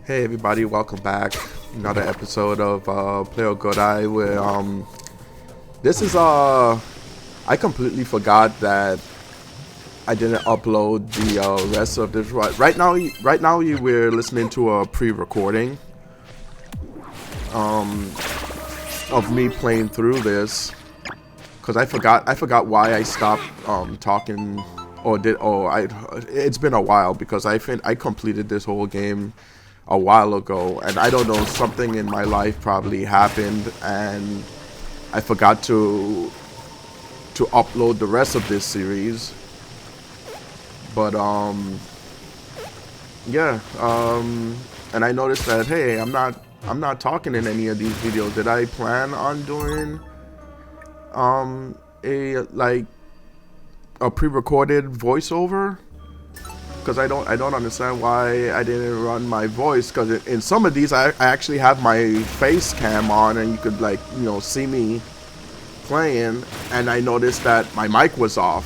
Hey everybody, welcome back. Another episode of Play or Good Eye. Where this is I completely forgot that I didn't upload the rest of this. Right now, we're listening to a pre-recording of me playing through this because I forgot why I stopped talking it's been a while because I completed this whole game a while ago, and I don't know, something in my life probably happened and I forgot to upload the rest of this series. But and I noticed that, hey, I'm not talking in any of these videos. Did I plan on doing a pre-recorded voiceover? Because I don't understand why I didn't run my voice, because in some of these I actually have my face cam on and you could see me playing, and I noticed that my mic was off.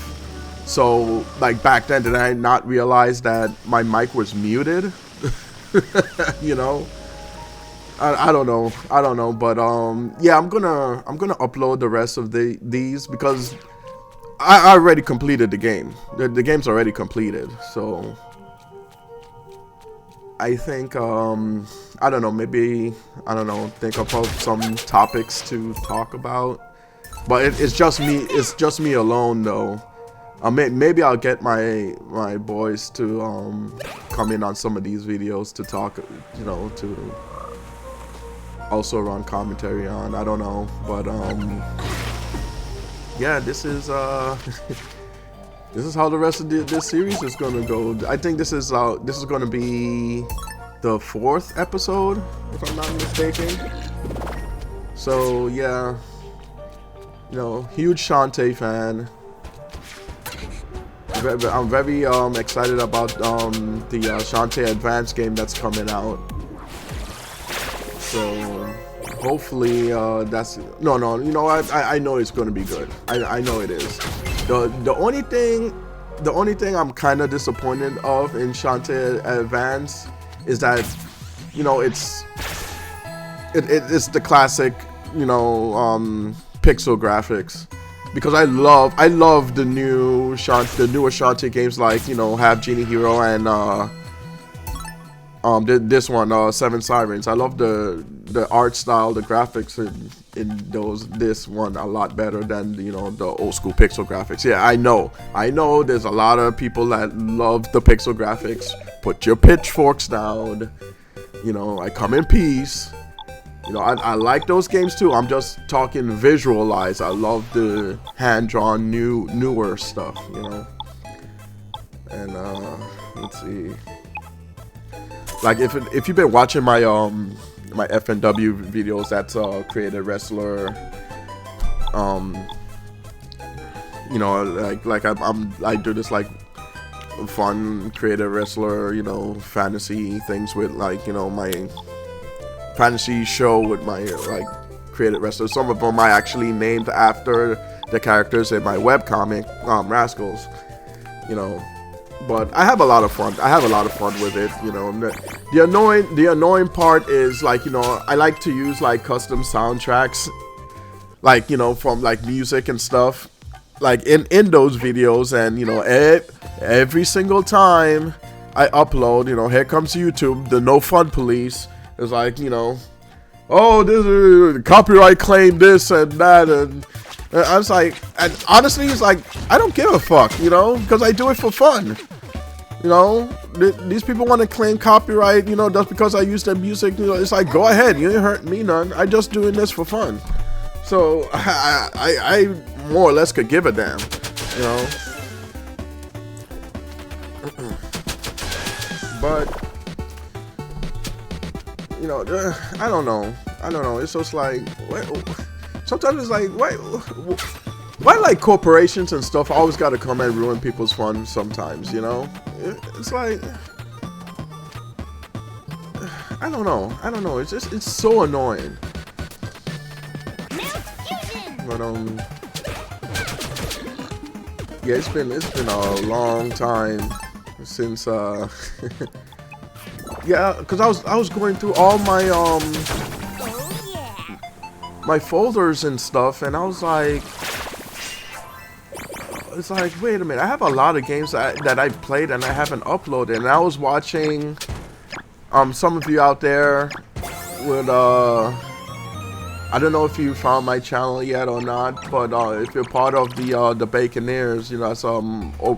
So back then, did I not realize that my mic was muted? you know I don't know, but yeah, I'm gonna upload the rest of these because I already completed the game. The game's already completed, so I think I don't know, maybe think about some topics to talk about. But it's just me. It's just me alone, though. Maybe I'll get my boys to come in on some of these videos to talk, to also run commentary on. I don't know, but yeah, this is this is how the rest of this series is gonna go. I think this is gonna be the 4th episode, if I'm not mistaken. So yeah, huge Shantae fan. I'm very excited about the Shantae Advance game that's coming out. So hopefully that's no, you know what, I know it's gonna be good. I know it is. The only thing I'm kind of disappointed of in Shantae Advance is that it's the classic pixel graphics, because I love the newer Shantae games, like Have Genie Hero and this one, Seven Sirens. I love the art style, the graphics in this one a lot better than the old school pixel graphics. Yeah, I know there's a lot of people that love the pixel graphics. Put your pitchforks down. I come in peace. I like those games too. I'm just talking visualize. I love the hand-drawn newer stuff, And let's see. Like if you've been watching my my FNW videos, that's creative wrestler. I do this fun creative wrestler, fantasy things with my fantasy show with my creative wrestlers. Some of them I actually named after the characters in my webcomic, Rascals. But I have a lot of fun. With it. The annoying part is I like to use custom soundtracks, from music and stuff, in those videos, and every single time I upload, here comes YouTube, the no fun police is oh, this is copyright claim, this and that, and I was and honestly, it's I don't give a fuck, because I do it for fun. These people want to claim copyright, just because I use their music. It's go ahead, you ain't hurting me none. I just doing this for fun. So I more or less could give a damn, But I don't know. It's just sometimes it's why corporations and stuff always got to come and ruin people's fun sometimes, It's I don't know. It's so annoying. But yeah, it's been a long time since Yeah, because I was going through all my my folders and stuff, and I was like, it's like, wait a minute, I have a lot of games that I've played and I haven't uploaded. And I was watching some of you out there with I don't know if you found my channel yet or not, but if you're part of the Baconeers, you know, that's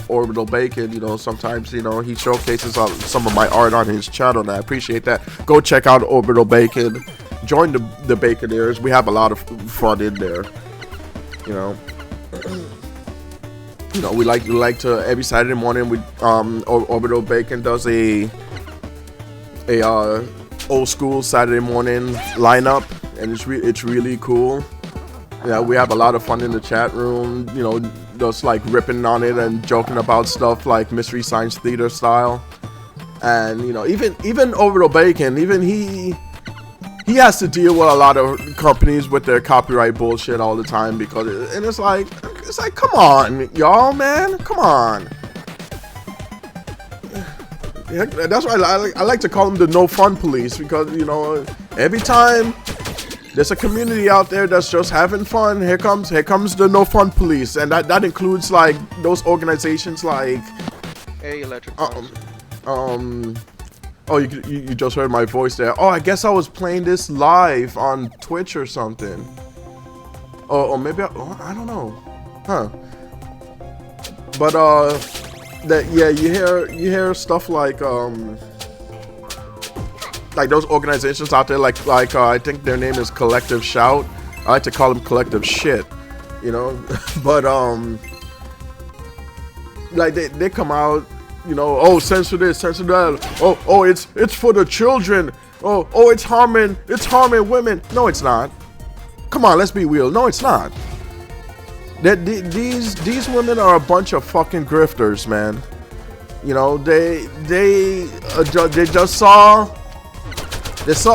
Orbital Bacon, you know, sometimes, you know, he showcases some of my art on his channel, and I appreciate that. Go check out Orbital Bacon, join the Baconeers. We have a lot of fun in there, you know. You know, we like to every Saturday morning we Orbital Bacon does a old school Saturday morning lineup, and it's really cool. Yeah, we have a lot of fun in the chat room, you know, just like ripping on it and joking about stuff like Mystery Science Theater style. And you know, even Orbital Bacon, even he has to deal with a lot of companies with their copyright bullshit all the time, because and it's like come on, y'all, man, come on. Yeah, that's why I like to call them the no fun police, because you know, every time there's a community out there that's just having fun, here comes the no fun police, and that includes like those organizations like Electric. Oh, you just heard my voice there. Oh, I guess I was playing this live on Twitch or something. Or maybe I don't know. Huh. But yeah, you hear stuff like those organizations out there, like I think their name is Collective Shout. I like to call them Collective Shit, you know. But like they come out, you know, oh, censor this, censor that. Oh, it's for the children. Oh, it's harming women. No, it's not. Come on, let's be real. No, it's not. These women are a bunch of fucking grifters, man. You know, they just saw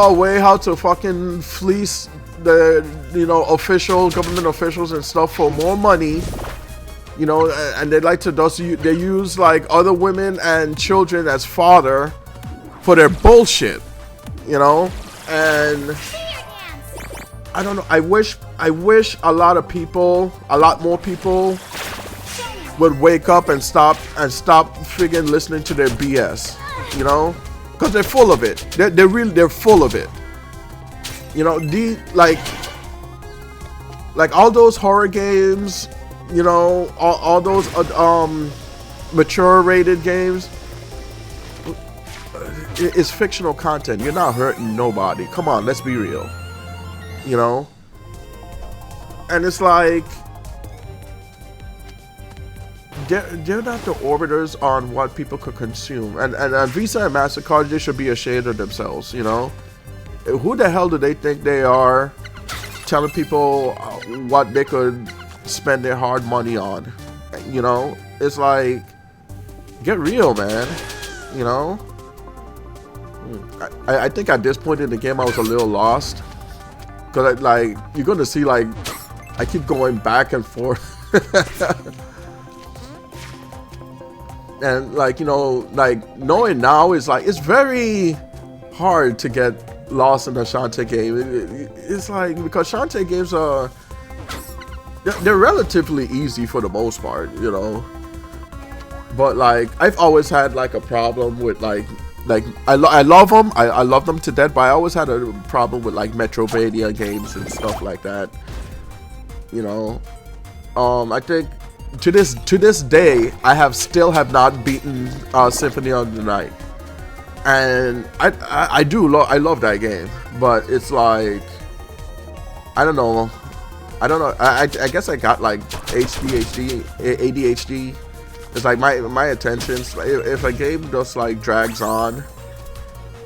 a way how to fucking fleece the, you know, government officials and stuff for more money. You know, and they like to they use like other women and children as fodder for their bullshit, you know. And I don't know, I wish a lot more people would wake up and stop friggin' listening to their BS, you know, because they're full of it. They're full of it. You know, like all those horror games, you know, all those mature rated games, it's fictional content. You're not hurting nobody. Come on, let's be real. You know? And it's like they're not the orbiters on what people could consume. And Visa and MasterCard, they should be ashamed of themselves, you know? Who the hell do they think they are, telling people what they could spend their hard money on? You know? It's like, get real, man. You know? I think at this point in the game I was a little lost. Because like, you're going to see, like, I keep going back and forth. And like, you know, like, knowing now is like, it's very hard to get lost in a Shantae game. It's like, because Shantae games are, they're relatively easy for the most part, you know. But like, I've always had like a problem with like I love them. I love them to death, but I always had a problem with like Metrovania games and stuff like that. You know, I think to this day I still have not beaten Symphony of the Night, and I love that game, but it's like, I don't know. I guess I got like ADHD. It's like my attention, if a game just like drags on,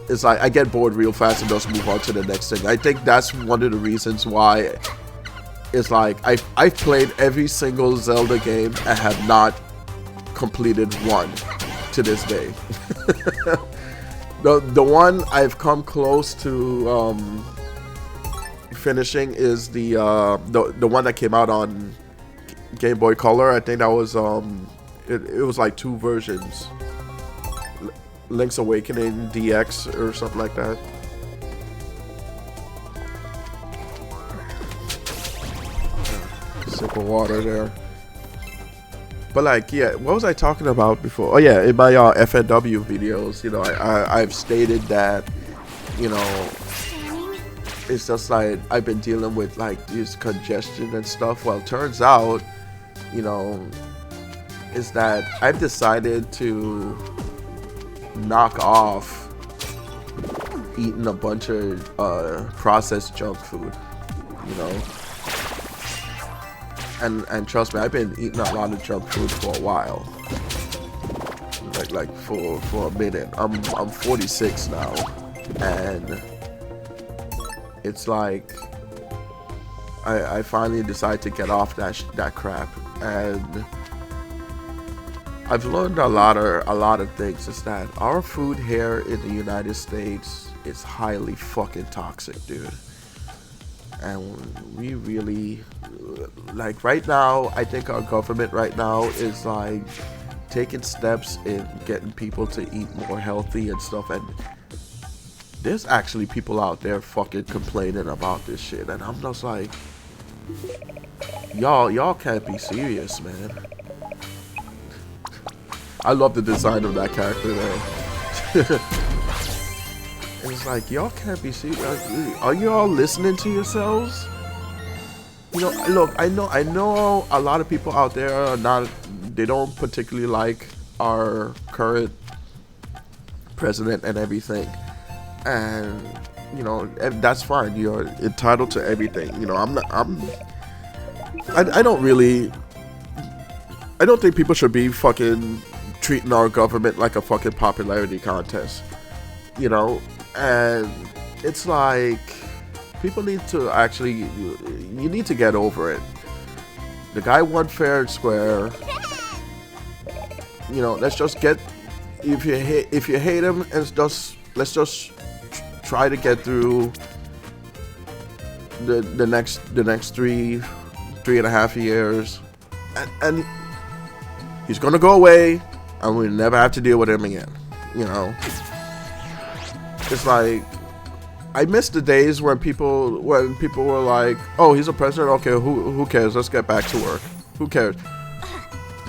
it's like I get bored real fast and just move on to the next thing. I think that's one of the reasons why it's like I've played every single Zelda game and have not completed one to this day. The one I've come close to finishing is the one that came out on Game Boy Color. I think that was it was like 2 versions. Link's Awakening DX or something like that. Sip of water there. But like, yeah, what was I talking about before? Oh yeah, in my FNW videos, you know, I've stated that, you know, it's just like I've been dealing with like this congestion and stuff. Well, it turns out, you know, is that I've decided to knock off eating a bunch of processed junk food, you know. And trust me, I've been eating a lot of junk food for a while. Like for a minute. I'm 46 now, and it's like I finally decided to get off that crap, and I've learned a lot of things. Is that our food here in the United States is highly fucking toxic, dude. And we really, like right now, I think our government right now is like taking steps in getting people to eat more healthy and stuff. And there's actually people out there fucking complaining about this shit. And I'm just like, y'all can't be serious, man. I love the design of that character though. It's like, y'all can't be serious. Are you all listening to yourselves? You know, look, I know a lot of people out there are not, they don't particularly like our current president and everything. And, you know, that's fine. You're entitled to everything. You know, I don't think people should be fucking treating our government like a fucking popularity contest. You know? And it's like, people need to actually, you need to get over it. The guy won fair and square. You know, let's just get, if you hate him, and let's just try to get through the next 3.5 years, and he's gonna go away, and we'll never have to deal with him again. You know. It's like, I miss the days when people were like, oh, he's a president, okay, who cares, let's get back to work, who cares.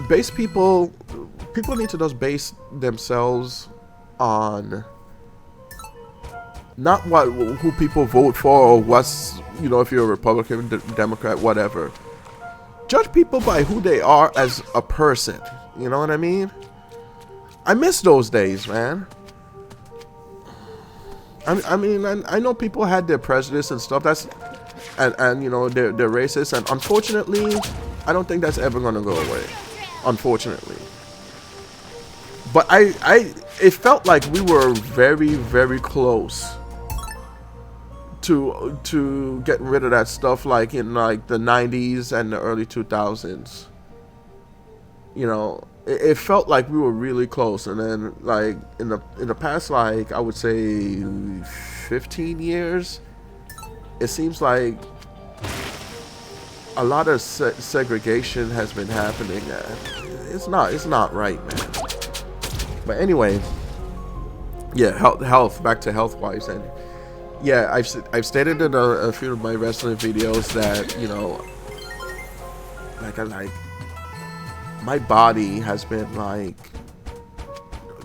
People need to just base themselves on not who people vote for, or what's, you know, if you're a Republican, Democrat, whatever. Judge people by who they are as a person, you know what I mean? I miss those days, man. I mean, I know people had their prejudice and stuff. And you know, they're racist. And unfortunately, I don't think that's ever gonna go away. Unfortunately. But it felt like we were very, very close to getting rid of that stuff, like in like the 90s and the early 2000s. You know. It felt like we were really close, and then like in the past, like I would say 15 years, it seems like a lot of segregation has been happening. It's not right, man. But anyway, yeah, health. Back to health wise, and yeah, I've stated in a few of my wrestling videos that, you know, my body has been like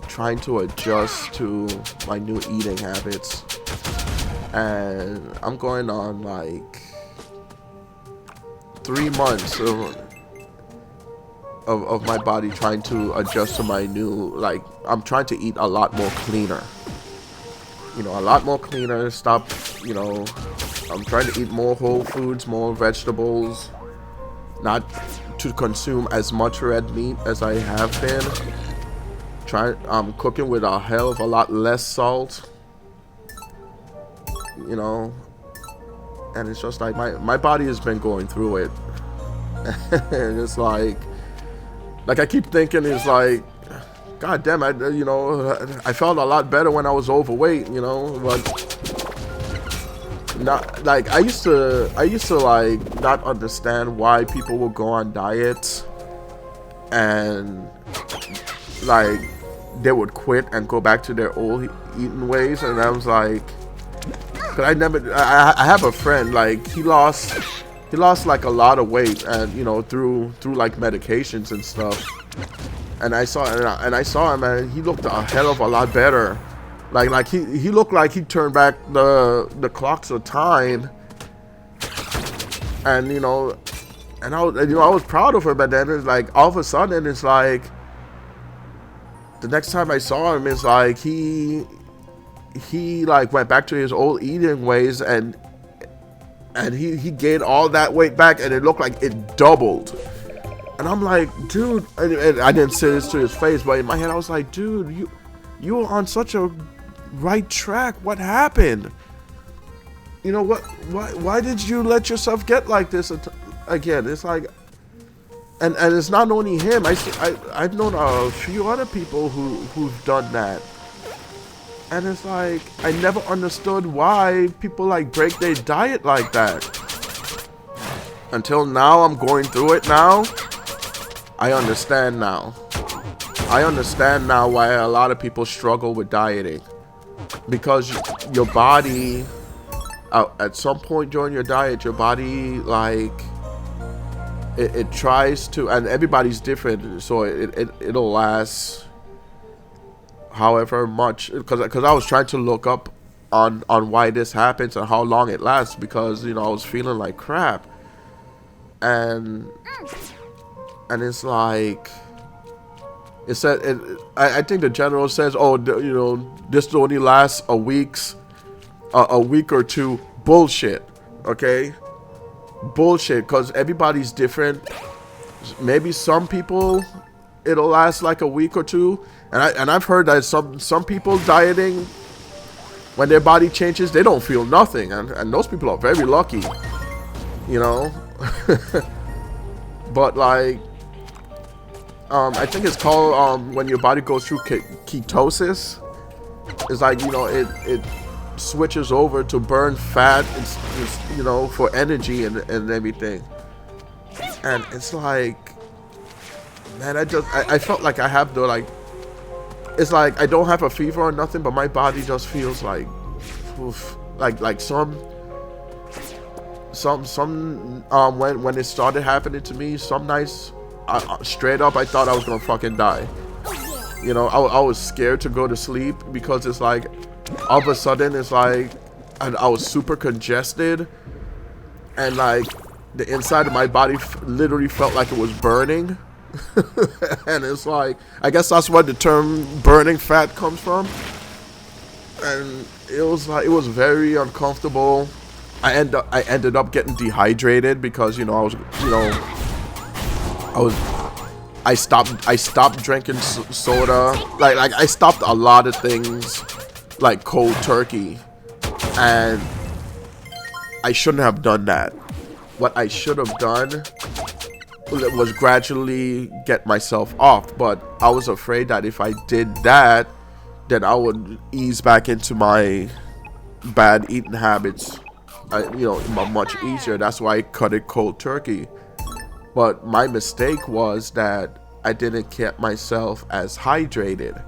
trying to adjust to my new eating habits, and I'm going on like 3 months of my body trying to adjust to my new, like, I'm trying to eat a lot more cleaner, you know, a lot more cleaner, stop, you know, I'm trying to eat more whole foods, more vegetables, not to consume as much red meat as I have been. I'm cooking with a hell of a lot less salt, you know, and it's just like my body has been going through it. And it's like I keep thinking, it's like, god damn, you know, I felt a lot better when I was overweight, you know, but not like I used to like not understand why people would go on diets and like they would quit and go back to their old eating ways. And I was like, cause I have a friend, like he lost like a lot of weight, and you know, through like medications and stuff. And I saw him, and he looked a hell of a lot better. Like he looked like he turned back the clocks of time. And you know, and I was proud of him. But then it's like all of a sudden, it's like the next time I saw him, it's like he like went back to his old eating ways, and he gained all that weight back, and it looked like it doubled. And I'm like, dude, and I didn't say this to his face, but in my head I was like, dude, you were on such a right track. What happened? You know what? Why did you let yourself get like this again? It's like, and it's not only him. I've known a few other people who've done that. And it's like, I never understood why people like break their diet like that. Until now, I'm going through it now. I understand now. I understand now why a lot of people struggle with dieting. Because your body, at some point during your diet, your body, like, it tries to, and everybody's different, so it'll last however much, because I was trying to look up on why this happens and how long it lasts, because you know I was feeling like crap, and it's like it said I think the general says, oh, you know, this only lasts a week or two. Bullshit. Okay, bullshit, because everybody's different. Maybe some people it'll last like a week or two. And I've heard that some people dieting, when their body changes, they don't feel nothing, and those people are very lucky, you know. But like, I think it's called when your body goes through ketosis. It's like, you know, it switches over to burn fat, it's you know, for energy and everything. And it's like, man, I felt like I have the like. It's like I don't have a fever or nothing, but my body just feels like, oof, like some when it started happening to me, some nights, straight up, I thought I was gonna fucking die. You know, I was scared to go to sleep, because it's like, all of a sudden, it's like, I was super congested, and like the inside of my body literally felt like it was burning. And it's like, I guess that's where the term burning fat comes from. And it was like, it was very uncomfortable. I ended up getting dehydrated, because you know I stopped drinking soda. Like I stopped a lot of things, like cold turkey, and I shouldn't have done that. What I should have done was gradually get myself off, but I was afraid that if I did that, then I would ease back into my bad eating habits, you know, much easier. That's why I cut it cold turkey. But my mistake was that I didn't keep myself as hydrated.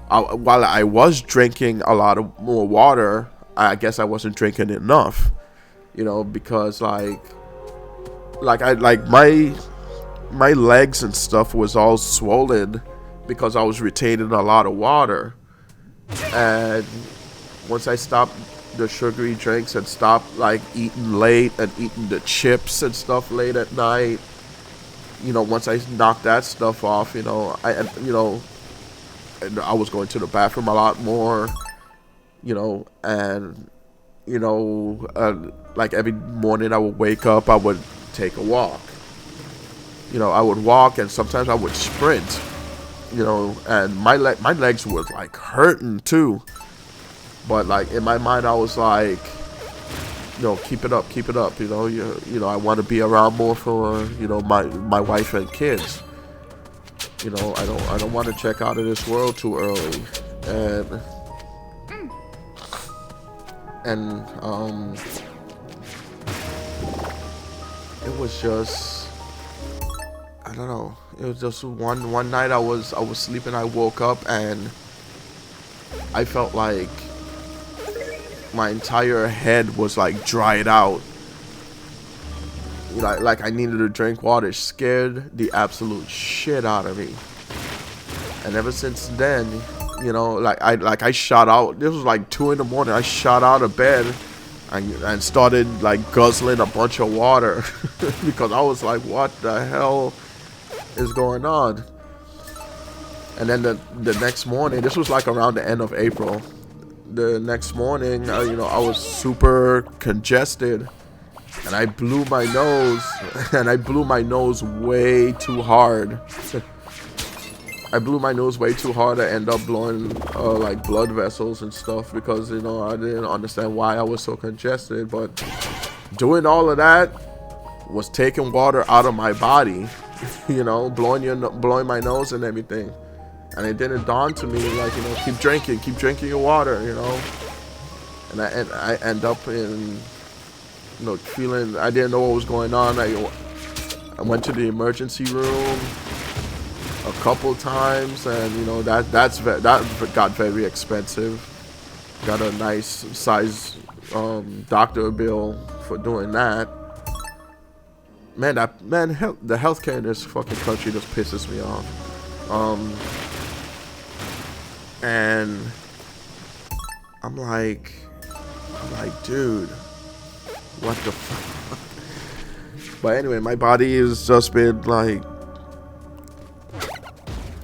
While I was drinking a lot of more water, I guess I wasn't drinking enough, you know, because like my legs and stuff was all swollen because I was retaining a lot of water. And once I stopped the sugary drinks and stopped like eating late and eating the chips and stuff late at night, you know, once I knocked that stuff off, you know, and I was going to the bathroom a lot more, you know, and you know, like every morning I would wake up, I would take a walk. You know, I would walk, and sometimes I would sprint, you know, and my legs were like hurting too. But like in my mind, I was like, you know, keep it up, you know, you know, I want to be around more for, you know, my wife and kids. You know, I don't want to check out of this world too early. And it was just, I don't know. It was just one night I was sleeping. I woke up and I felt like my entire head was like dried out. Like I needed to drink water. It scared the absolute shit out of me. And ever since then, like I shot out. This was like 2 in the morning. I shot out of bed and started like guzzling a bunch of water because I was like, what the hell is going on? And then the next morning, this was like around the end of April. The next morning, I was super congested. And I blew my nose, and I blew my nose way too hard. I blew my nose way too hard. I ended up blowing like blood vessels and stuff because I didn't understand why I was so congested. But doing all of that was taking water out of my body, blowing my nose and everything. And it didn't dawn to me like keep drinking your water, And I end up in feeling I didn't know what was going on. I went to the emergency room a couple times, and that got very expensive. Got a nice size doctor bill for doing that. The healthcare in this fucking country just pisses me off. And I'm like, dude, what the fuck? But anyway, my body has just been like,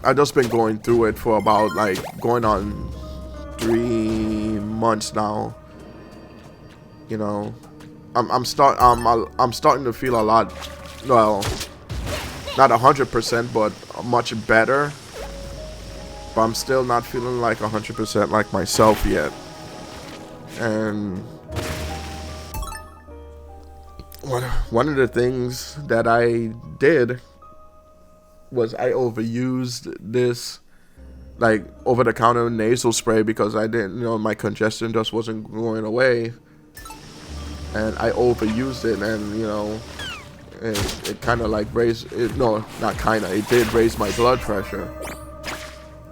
I've just been going through it for about like going on 3 months now. I'm starting to feel a lot, well, not 100%, but much better. But I'm still not feeling like 100% like myself yet. And one of the things that I did was I overused this like over-the-counter nasal spray because I didn't, my congestion just wasn't going away, and I overused it, and it kind of like raised it. No, not kind of. It did raise my blood pressure,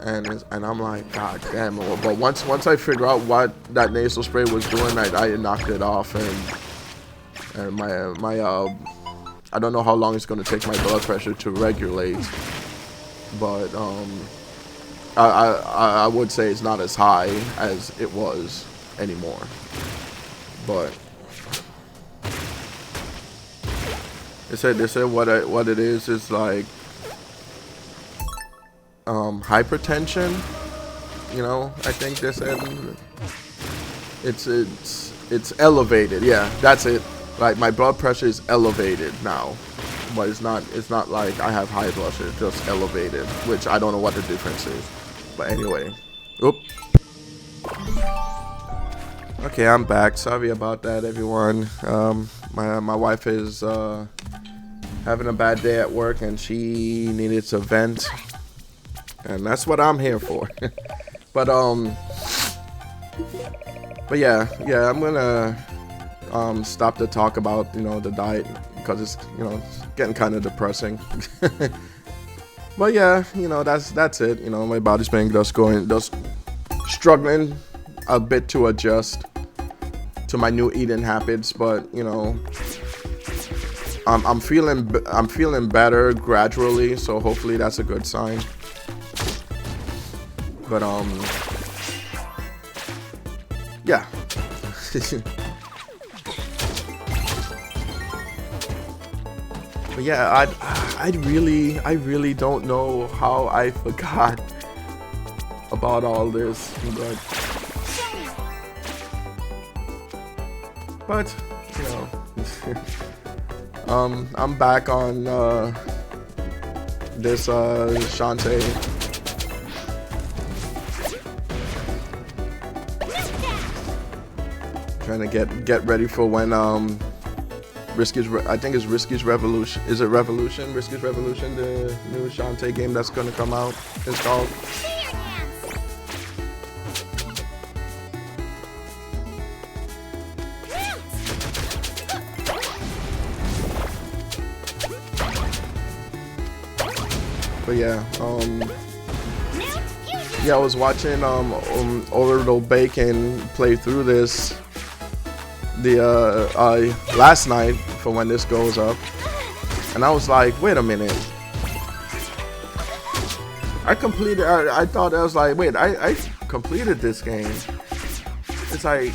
and I'm like, God damn. But once I figured out what that nasal spray was doing, I knocked it off, and my I don't know how long it's going to take my blood pressure to regulate, but I would say it's not as high as it was anymore. But they said what it is like hypertension. I think they said it's elevated. Yeah, that's it. Like my blood pressure is elevated now, but it's not like I have high blood pressure, it's just elevated, which I don't know what the difference is. But anyway, okay, I'm back. Sorry about that, everyone. My wife is having a bad day at work, and she needed to vent, and that's what I'm here for. But yeah, I'm gonna stop to talk about the diet because it's it's getting kind of depressing. But yeah, that's it. My body's been just struggling a bit to adjust to my new eating habits, but I'm feeling better gradually, so hopefully that's a good sign. But yeah. But yeah, I really don't know how I forgot about all this, but I'm back on this Shantae. Trying to get ready for when I think it's Risky's Revolution. Is it Revolution? Risky's Revolution, the new Shantae game that's gonna come out. It's called. But yeah, yeah, I was watching Orlando Bacon play through this last night for when this goes up, and I was like, wait a minute. I completed. I thought I was like, wait, I completed this game. It's like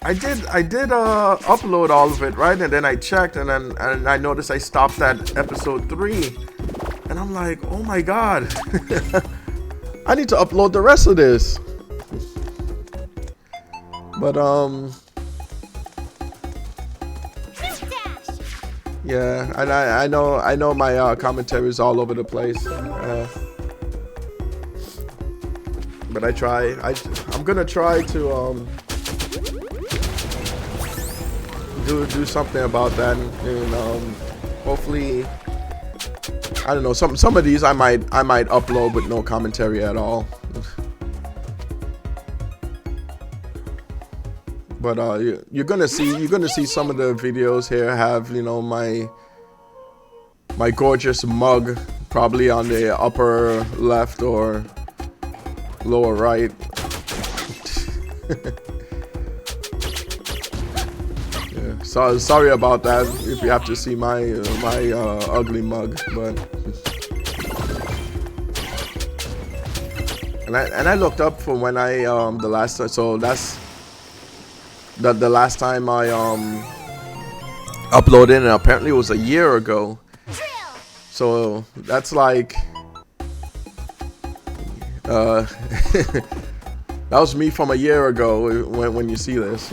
I did upload all of it, right? And then I checked, and I noticed I stopped at episode 3, and I'm like, oh my god, I need to upload the rest of this. But yeah, and I know my commentary is all over the place. But I'm gonna try to do something about that, and hopefully, I don't know, some of these I might upload with no commentary at all. But you're gonna see some of the videos here have, you know, my gorgeous mug probably on the upper left or lower right. Yeah, so sorry about that if you have to see my ugly mug, but and I looked up for when I the last time, so that's the last time I uploaded, and apparently it was a year ago. So that's like that was me from a year ago when you see this.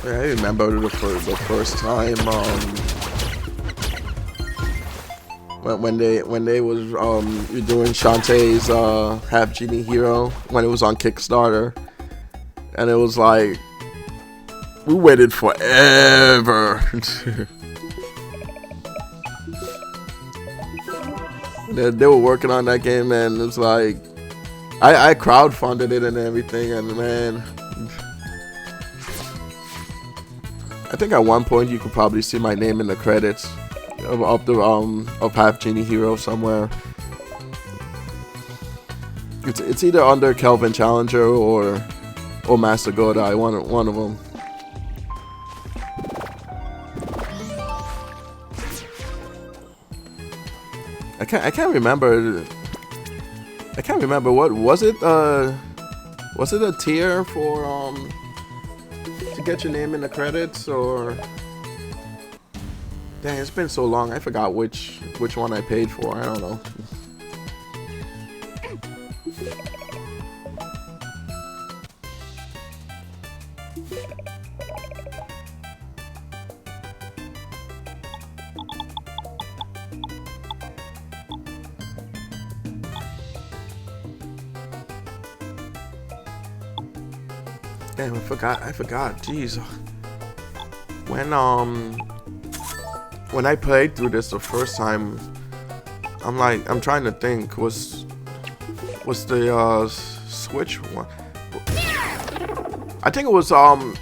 I remember the first time when they was doing Shantae's Half Genie Hero when it was on Kickstarter, and it was like we waited forever. They were working on that game, and it was like I crowdfunded it and everything, and man, I think at one point you could probably see my name in the credits of Half Genie Hero somewhere. It's either under Kelvin Challenger or Master Godai, one of them. I can't remember. I can't remember what was it. Was it a tier for to get your name in the credits, or dang, it's been so long I forgot which one I paid for. I don't know. Damn, I forgot. Jeez. When I played through this the first time, I'm trying to think, was the Switch one? I think it was along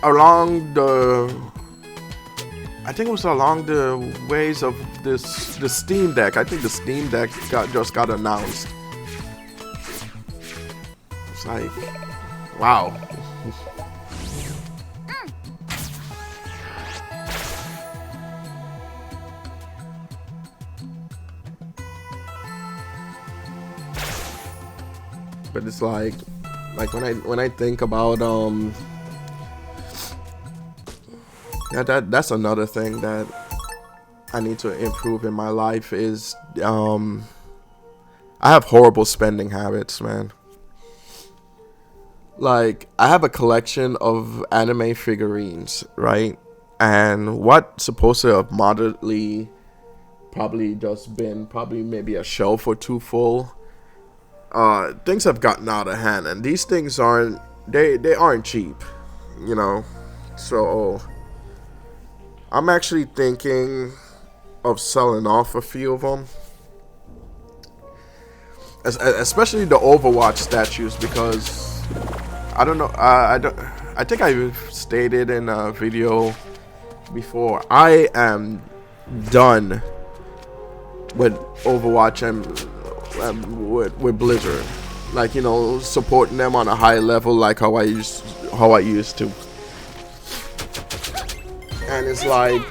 the ways of the Steam Deck. I think the Steam Deck just got announced. It's like, wow. But it's like when I think about that's another thing that I need to improve in my life is I have horrible spending habits, man. Like, I have a collection of anime figurines, right? And what's supposed to have moderately probably just been maybe a shelf or two full, things have gotten out of hand, and these things aren't cheap. you know. So I'm actually thinking of selling off a few of them, especially the Overwatch statues, because I don't know. I think I stated in a video before, I am done with Overwatch and with Blizzard, like, you know, supporting them on a high level like how I used to. And it's like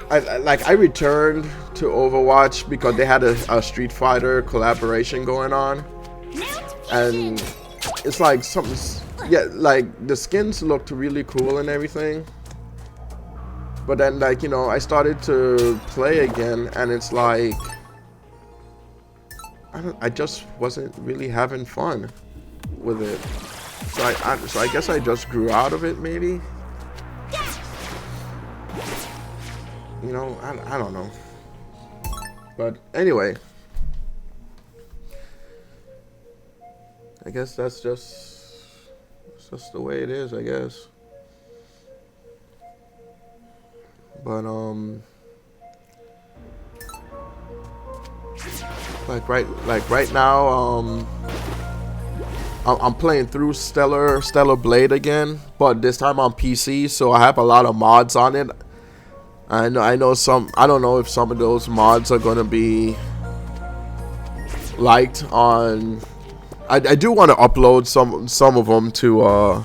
I returned to Overwatch because they had a Street Fighter collaboration going on, and it's like something's, yeah, like the skins looked really cool and everything. But then, like, you know, I started to play again, and it's like I just wasn't really having fun with it. So I guess I just grew out of it, maybe. You know, I don't know. But anyway, I guess that's just the way it is, I guess. But like right now, I'm playing through Stellar Blade again, but this time on PC, so I have a lot of mods on it. I know some. I don't know if some of those mods are gonna be liked on. I do want to upload some of them to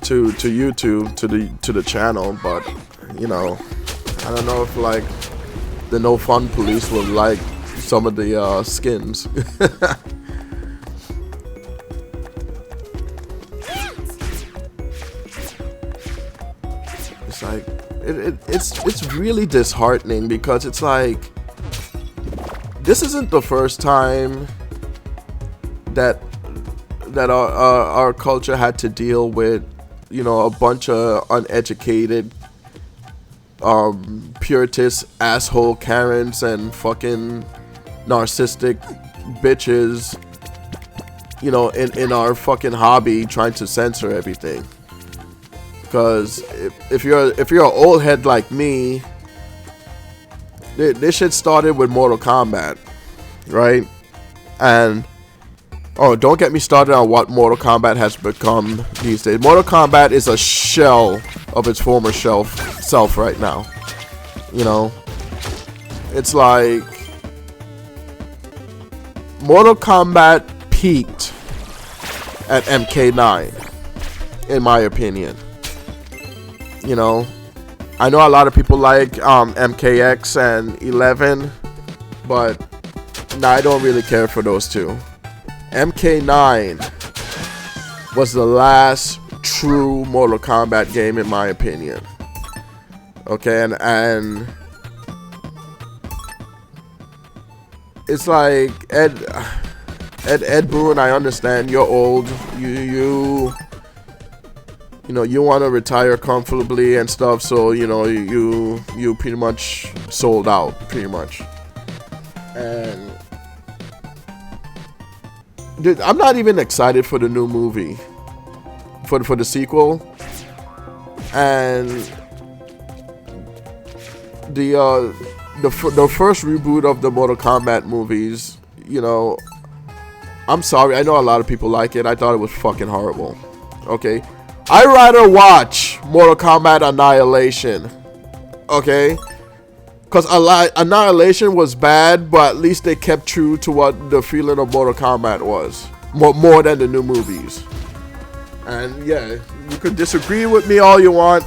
YouTube, to the channel, but you know, I don't know if like the No Fun Police will like some of the skins. It's like it's really disheartening, because it's like this isn't the first time that our culture had to deal with, you know, a bunch of uneducated puritist asshole Karens and fucking narcissistic bitches, you know, in our fucking hobby, trying to censor everything. Because if you're an old head like me, this shit started with Mortal Kombat, right? And oh, don't get me started on what Mortal Kombat has become these days. Mortal Kombat is a shell of its former self right now. You know, it's like Mortal Kombat peaked at MK9, in my opinion. You know, I know a lot of people like MKX and 11, but nah, I don't really care for those two. MK9 was the last true Mortal Kombat game, in my opinion. Okay, and it's like Ed Boon, I understand you're old. You know, you want to retire comfortably and stuff, so you know you pretty much sold out, pretty much. And dude, I'm not even excited for the new movie, for the sequel, and the first reboot of the Mortal Kombat movies. You know, I'm sorry, I know a lot of people like it. I thought it was fucking horrible. Okay, I'd rather watch Mortal Kombat Annihilation. Okay, because Annihilation was bad, but at least they kept true to what the feeling of Mortal Kombat was, more than the new movies. And yeah, you could disagree with me all you want.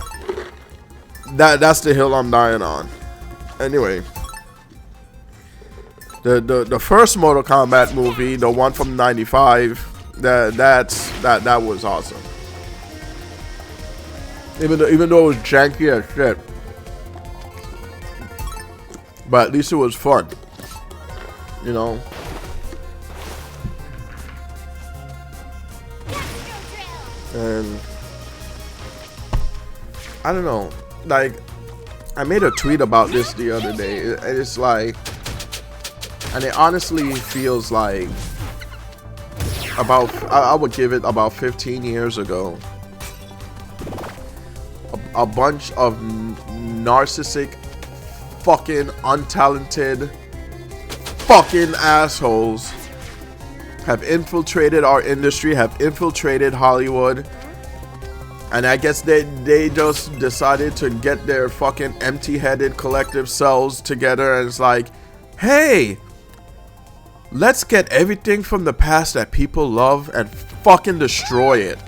That's the hill I'm dying on. Anyway, the first Mortal Kombat movie, the one from '95, that was awesome. Even though it was janky as shit, but at least it was fun, you know. And I don't know, like, I made a tweet about this the other day. It's like, and it honestly feels like about, I would give it about 15 years ago, a bunch of narcissistic, fucking untalented, fucking assholes have infiltrated our industry, have infiltrated Hollywood, and I guess they just decided to get their fucking empty-headed collective selves together, and it's like, hey, let's get everything from the past that people love and fucking destroy it,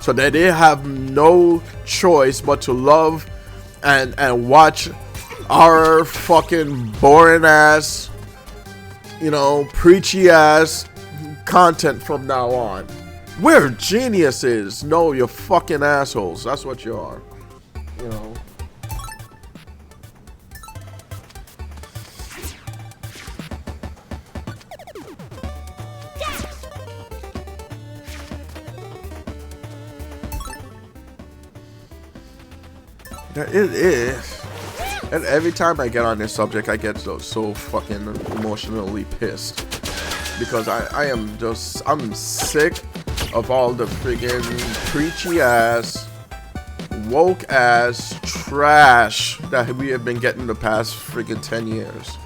so that they have no choice but to love and watch our fucking boring ass, you know, preachy ass content from now on. We're geniuses. No, you're fucking assholes. That's what you are. You know. It is. And every time I get on this subject, I get so fucking emotionally pissed. Because I'm sick of all the friggin' preachy ass, woke ass trash that we have been getting the past friggin' 10 years.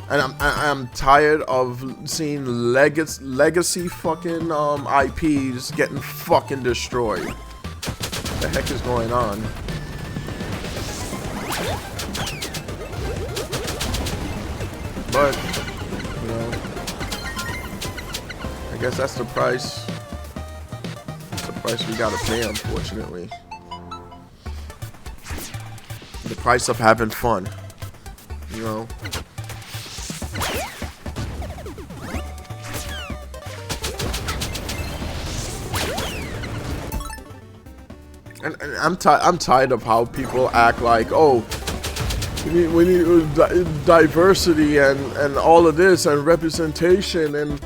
And I'm tired of seeing legacy fucking IPs getting fucking destroyed. What the heck is going on? But, you know, I guess that's the price. That's the price we gotta pay, unfortunately. The price of having fun, you know. And I'm tired of how people act like, oh, we need diversity and all of this and representation, and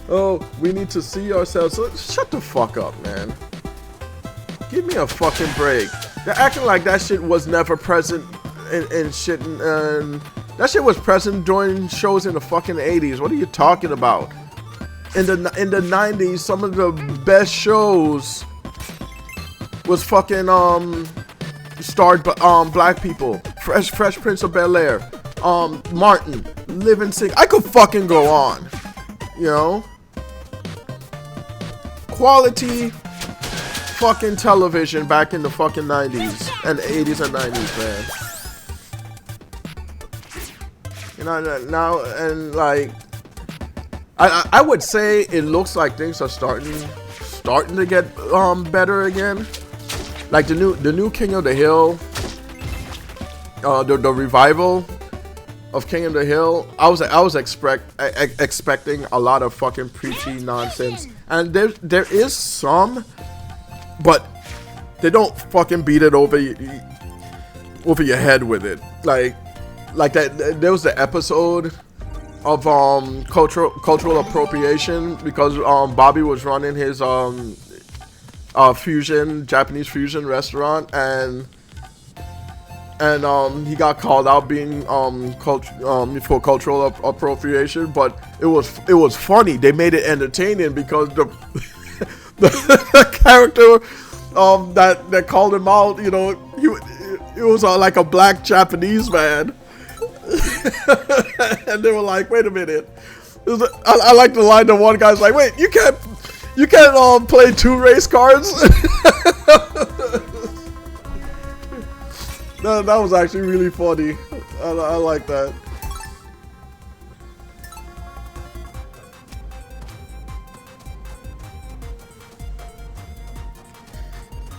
oh, we need to see ourselves. So shut the fuck up, man. Give me a fucking break. They're acting like that shit was never present in shit, and that shit was present during shows in the fucking 80s. What are you talking about? In the 90s, some of the best shows was fucking starred black people. Fresh Prince of Bel-Air, Martin, Live and Sing. I could fucking go on, you know. Quality fucking television back in the fucking 90s and 80s and 90s, man. You know, now, and like, I would say it looks like things are starting to get better again. Like the new King of the Hill, the revival of King of the Hill. I was expecting a lot of fucking preachy nonsense, and there is some, but they don't fucking beat it over your head with it. Like that. There was the episode of cultural appropriation because Bobby was running his Japanese fusion restaurant, and he got called out being for cultural appropriation, but it was funny. They made it entertaining because the character that called him out, you know, it was like a black Japanese man, and they were like, "Wait a minute." I like the line that one guy's like, "Wait, you can't play two race cards." That was actually really funny. I like that.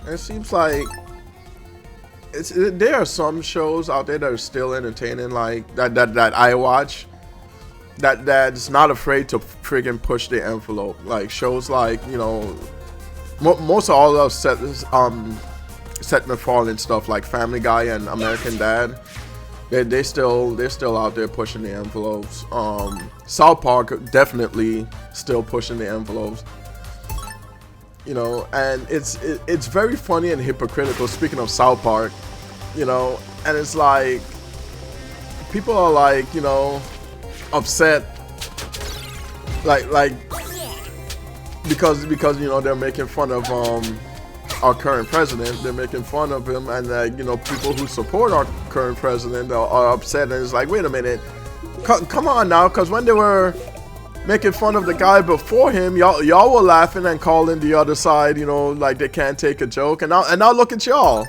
It seems like there are some shows out there that are still entertaining, like that I watch. That's not afraid to friggin' push the envelope. Like shows like, you know, most of all of Set MacFarlane stuff like Family Guy and American Dad. They're still out there pushing the envelopes. South Park definitely still pushing the envelopes. You know, and it's very funny and hypocritical. Speaking of South Park, you know, and it's like people are like, you know, upset, like because you know they're making fun of our current president. They're making fun of him, and you know, people who support our current president are upset, and it's like, wait a minute, come on now, because when they were making fun of the guy before him, y'all were laughing and calling the other side, you know, like they can't take a joke, and now look at y'all.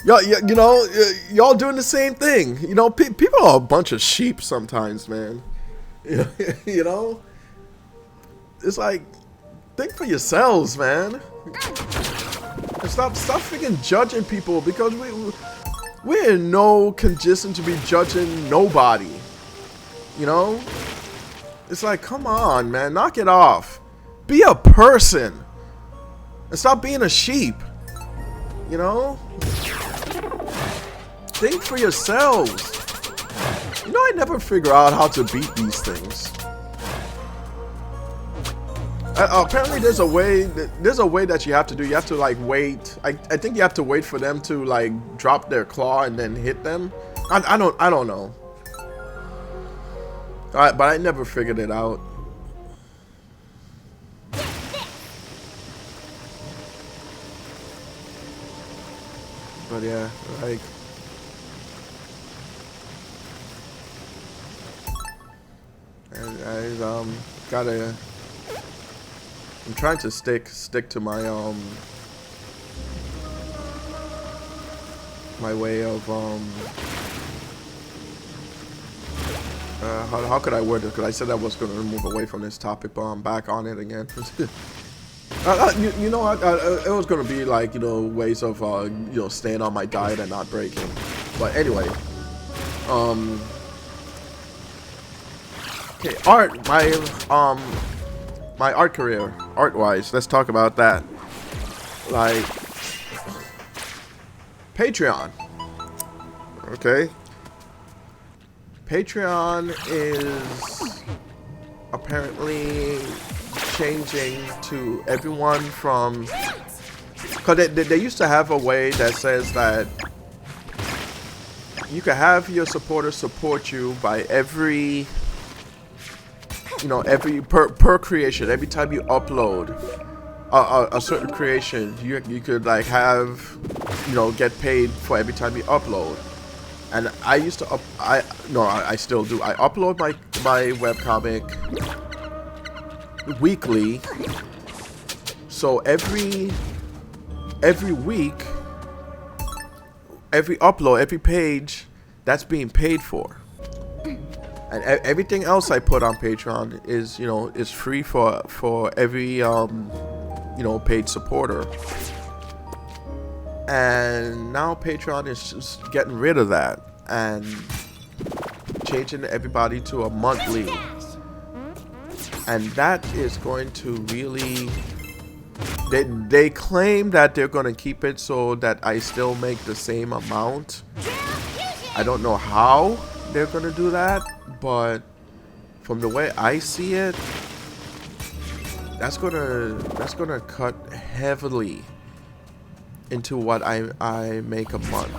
You know, y'all doing the same thing. You know, people are a bunch of sheep sometimes, man. You know, it's like, think for yourselves, man. And stop freaking judging people, because we're in no condition to be judging nobody. You know, it's like, come on, man, knock it off. Be a person and stop being a sheep. You know, think for yourselves. You know, I never figure out how to beat these things. Apparently there's a way that you have to do. You have to like wait. I think you have to wait for them to like drop their claw and then hit them. I don't know. But I never figured it out. But yeah, like, I gotta. I'm trying to stick to my my way of how could I word it? Because I said I was going to move away from this topic, but I'm back on it again. You know what? It was going to be like, you know, ways of you know, staying on my diet and not breaking. But anyway, okay, art. My art career, art-wise, let's talk about that. Like, Patreon. Okay. Patreon is apparently changing to everyone from... Because they used to have a way that says that you can have your supporters support you by every... You know, every per creation, every time you upload a certain creation, you could like have, you know, get paid for every time you upload. And I used to I still do. I upload my webcomic weekly. So every week, every upload, every page, that's being paid for. And everything else I put on Patreon is, you know, is free for every you know, paid supporter. And now Patreon is just getting rid of that and changing everybody to a monthly. And that is going to really... They claim that they're going to keep it so that I still make the same amount. I don't know how they're going to do that. But from the way I see it, that's gonna cut heavily into what I make a month.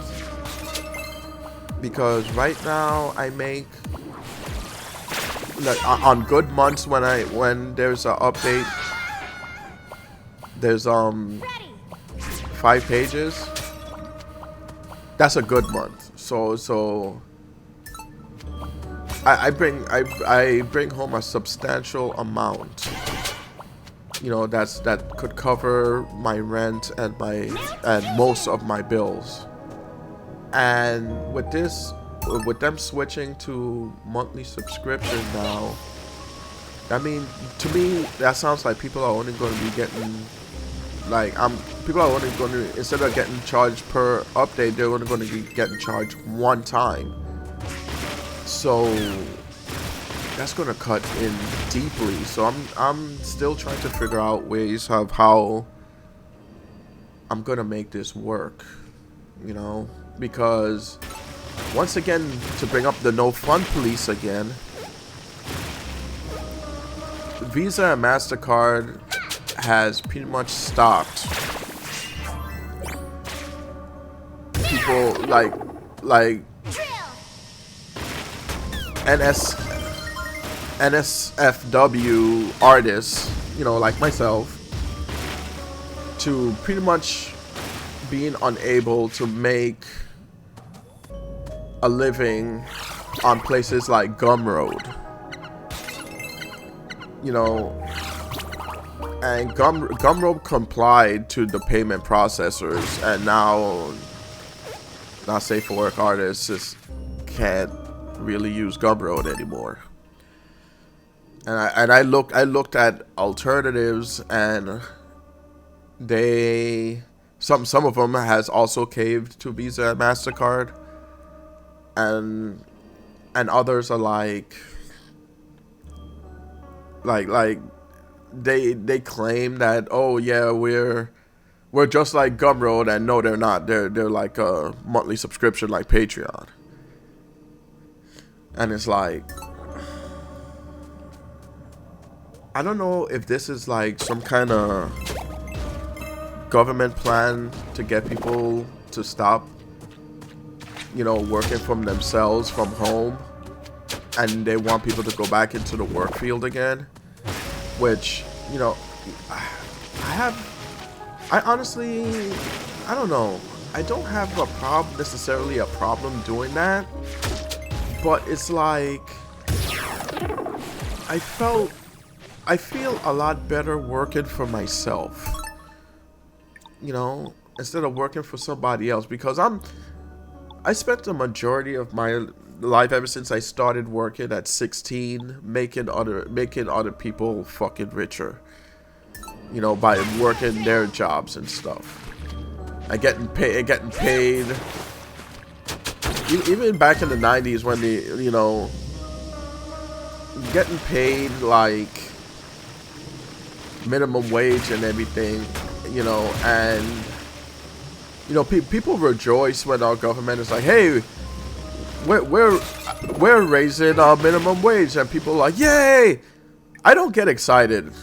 Because right now I make, like, on good months when there's an update, there's 5 pages. That's a good month. So I bring home a substantial amount, you know, that could cover my rent and most of my bills. And with them switching to monthly subscription now, I mean, to me that sounds like people are only going to be getting, like, people are only going to, instead of getting charged per update, they're only going to be getting charged one time. So that's gonna cut in deeply. So I'm still trying to figure out ways of how I'm gonna make this work, you know, because once again, to bring up the no fun police again, Visa and MasterCard has pretty much stopped people like NSFW artists like myself, to pretty much being unable to make a living on places like Gumroad. And Gumroad complied to the payment processors, and now safe for work artists just can't really use Gumroad anymore. And I looked at alternatives, and some of them has also caved to Visa and MasterCard, and others are like they claim that, oh yeah, we're just like Gumroad, and no, they're not. They're like a monthly subscription like Patreon. And it's like, I don't know if this is like some kind of government plan to get people to stop, working from themselves from home, and they want people to go back into the work field again, which, I honestly, I don't know. I don't have necessarily a problem doing that, but it's like, I feel a lot better working for myself, instead of working for somebody else, because I spent the majority of my life ever since I started working at 16 making other people fucking richer, by working their jobs and stuff. And getting paid even back in the 90s when getting paid like minimum wage and everything, and people rejoice when our government is like, hey, we're raising our minimum wage, and people are like, yay. I don't get excited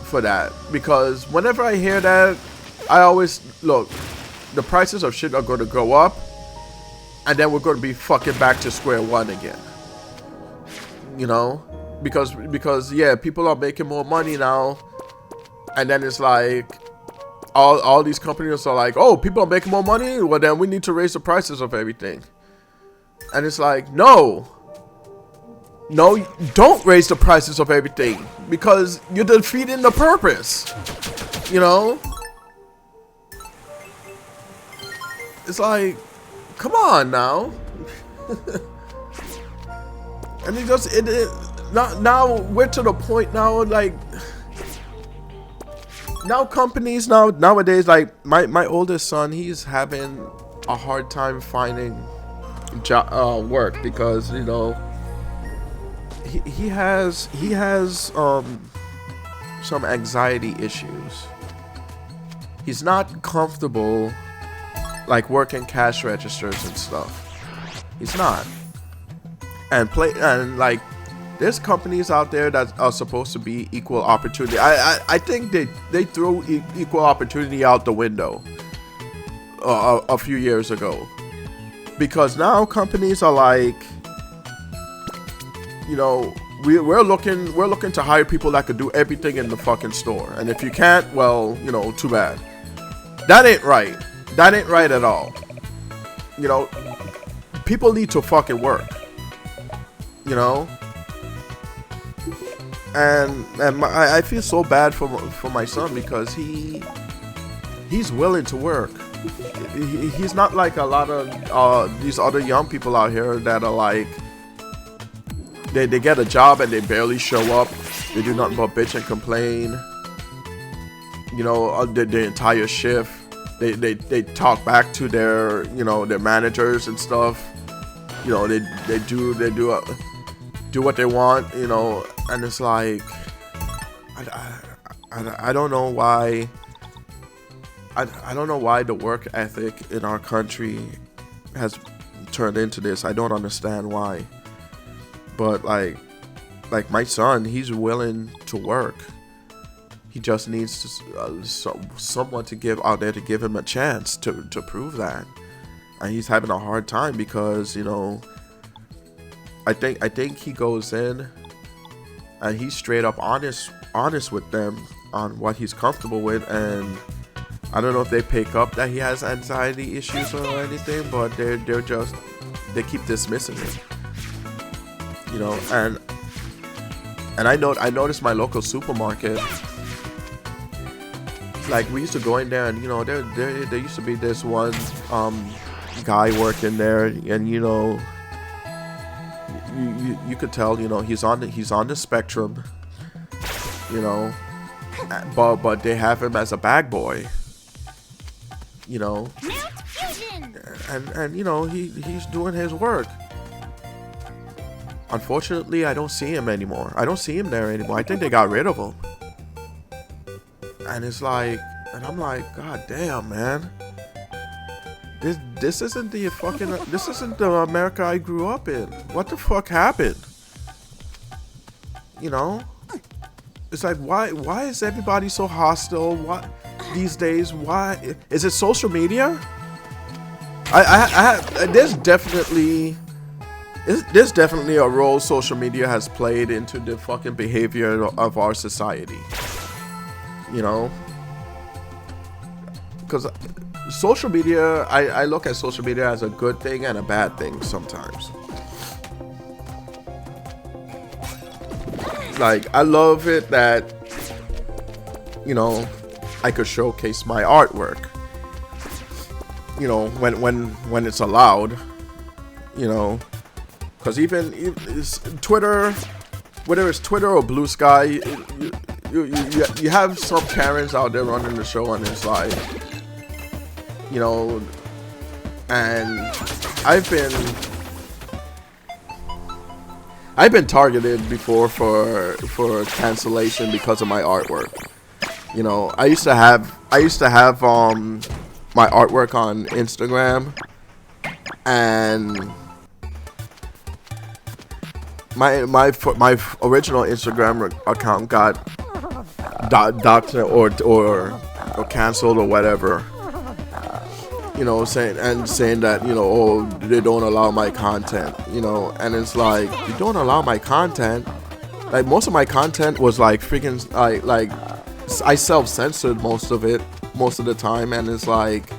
for that, because whenever I hear that, I always look, the prices of shit are going to go up, and then we're going to be fucking back to square one again, because yeah, people are making more money now, and then it's like all these companies are like, oh, people are making more money, well then we need to raise the prices of everything. And it's like, no, don't raise the prices of everything, because you're defeating the purpose. It's like, come on now. And now we're to the point now, like, now companies nowadays, like my oldest son, he's having a hard time finding work, because he has some anxiety issues. He's not comfortable like working cash registers and stuff. He's not. And like, there's companies out there that are supposed to be equal opportunity. I think they threw equal opportunity out the window a few years ago, because now companies are like, we're looking to hire people that could do everything in the fucking store, and if you can't, well, too bad. That ain't right. That ain't right at all. People need to fucking work. And I feel so bad for my son, because he's willing to work. He's not like a lot of these other young people out here that are like, they get a job and they barely show up. They do nothing but bitch and complain. The entire shift. They talk back to their their managers and stuff. They do what they want, and it's like, I don't know why. I don't know why the work ethic in our country has turned into this. I don't understand why. But like my son, he's willing to work. He just needs someone to give out there to give him a chance to prove that. And he's having a hard time because, I think he goes in and he's straight up honest with them on what he's comfortable with, and I don't know if they pick up that he has anxiety issues or anything, but they keep dismissing it, you know. And I noticed my local supermarket, like we used to go in there, and you know, there used to be this one guy working there, and you know, you could tell, you know, he's on the spectrum, you know, but they have him as a bag boy, you know, and you know, he's doing his work. Unfortunately, I don't see him anymore. I don't see him there anymore. I think they got rid of him. And it's like, and I'm like, God damn, man. This isn't the America I grew up in. What the fuck happened? You know? It's like, why is everybody so hostile? What these days? Why is it social media? There's definitely a role social media has played into the fucking behavior of our society. You know? Because social media, I look at social media as a good thing and a bad thing sometimes. Like, I love it that, you know, I could showcase my artwork, you know, when it's allowed, you know, because even it's Twitter, whether it's Twitter or Blue Sky, you have some Karens out there running the show, and it's like, you know, and I've been targeted before for cancellation because of my artwork. You know, I used to have my artwork on Instagram, and my original Instagram account got docked or canceled or whatever. You know, saying that, you know, oh, they don't allow my content, you know, and it's like, you don't allow my content. Like, most of my content was like freaking like I self-censored most of the time, and it's like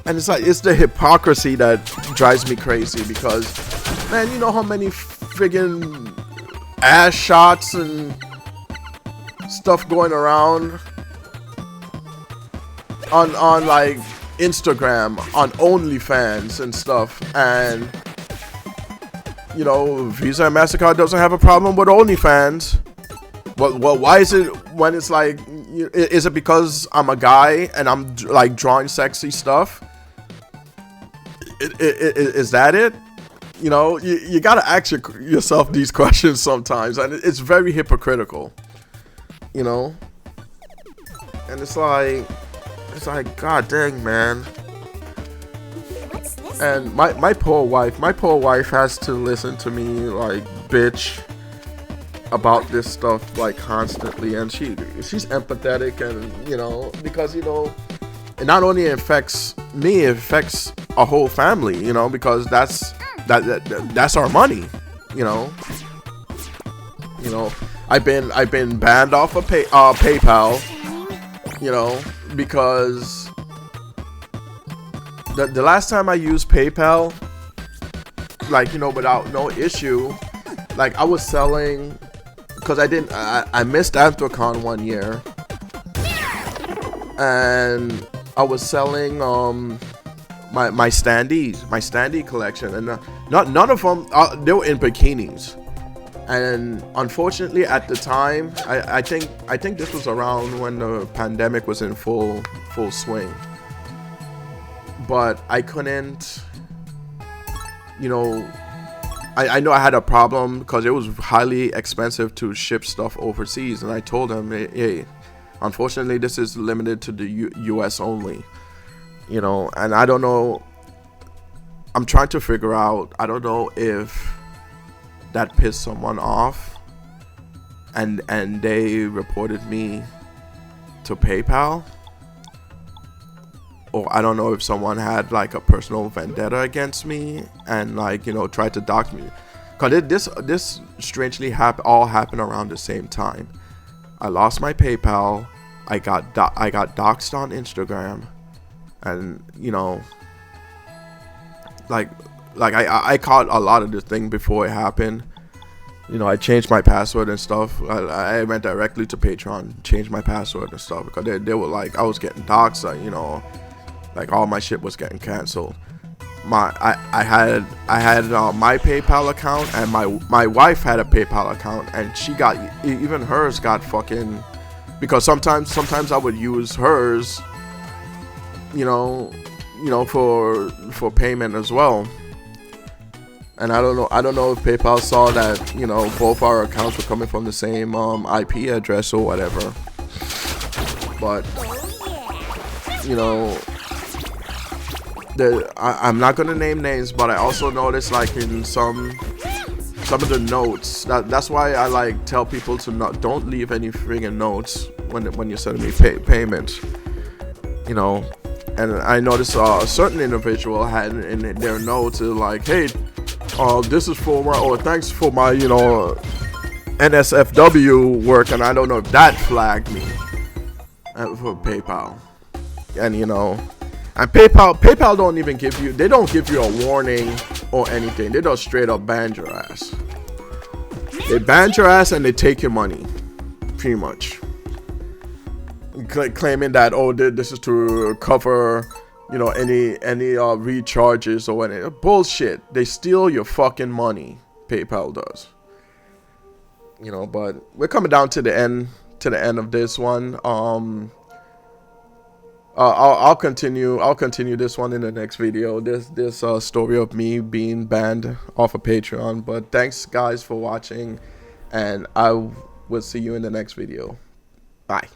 it's the hypocrisy that drives me crazy, because, man, you know how many friggin' ass shots and stuff going around on like Instagram, on OnlyFans and stuff, and you know, Visa and MasterCard doesn't have a problem with OnlyFans. Well, why is it when it's like, is it because I'm a guy and I'm like drawing sexy stuff? Is that it? You know, you gotta ask yourself these questions sometimes, and it's very hypocritical, you know. And it's like, God dang, man. And my poor wife has to listen to me like bitch about this stuff like constantly, and she's empathetic, and you know, because, you know, it not only affects me, it affects a whole family, you know, because that's our money, you know. You know, I've been banned off of PayPal, you know, because the last time I used PayPal, like, you know, without no issue, like, I was selling, because I missed Anthrocon 1 year, and I was selling my standee collection, and none of them they were in bikinis. And unfortunately, at the time, I think this was around when the pandemic was in full swing. But I couldn't, you know, I know I had a problem because it was highly expensive to ship stuff overseas, and I told them, hey, unfortunately, this is limited to the U.S. only, you know. And I don't know, I'm trying to figure out, I don't know if that pissed someone off, and they reported me to PayPal, or I don't know if someone had like a personal vendetta against me and, like, you know, tried to dock me, because this strangely all happened around the same time. I lost my PayPal. I got doxxed on Instagram, and you know, like I caught a lot of this thing before it happened. You know, I changed my password and stuff. I went directly to Patreon, changed my password and stuff because they were like, I was getting doxxed. You know, like all my shit was getting canceled. I had my PayPal account, and my wife had a PayPal account, and she got, even hers got fucking, because sometimes I would use hers, you know for payment as well. And I don't know if PayPal saw that, you know, both our accounts were coming from the same IP address or whatever. But you know, I'm not gonna name names, but I also noticed, like, in some of the notes, that's why I like tell people to don't leave any friggin' notes when you're sending me payments, you know. And I noticed a certain individual had in their notes like, hey, this is for my, or thanks for my, you know, NSFW work, and I don't know if that flagged me for PayPal. And you know, and PayPal don't even give you, they don't give you a warning or anything. They just straight up ban your ass. They ban your ass and they take your money, pretty much. Claiming that, oh, this is to cover, you know, any recharges or whatever. Bullshit. They steal your fucking money. PayPal does. You know, but we're coming down to the end of this one. I'll continue this one in the next video. This story of me being banned off of Patreon. But thanks guys for watching, and I will see you in the next video. Bye.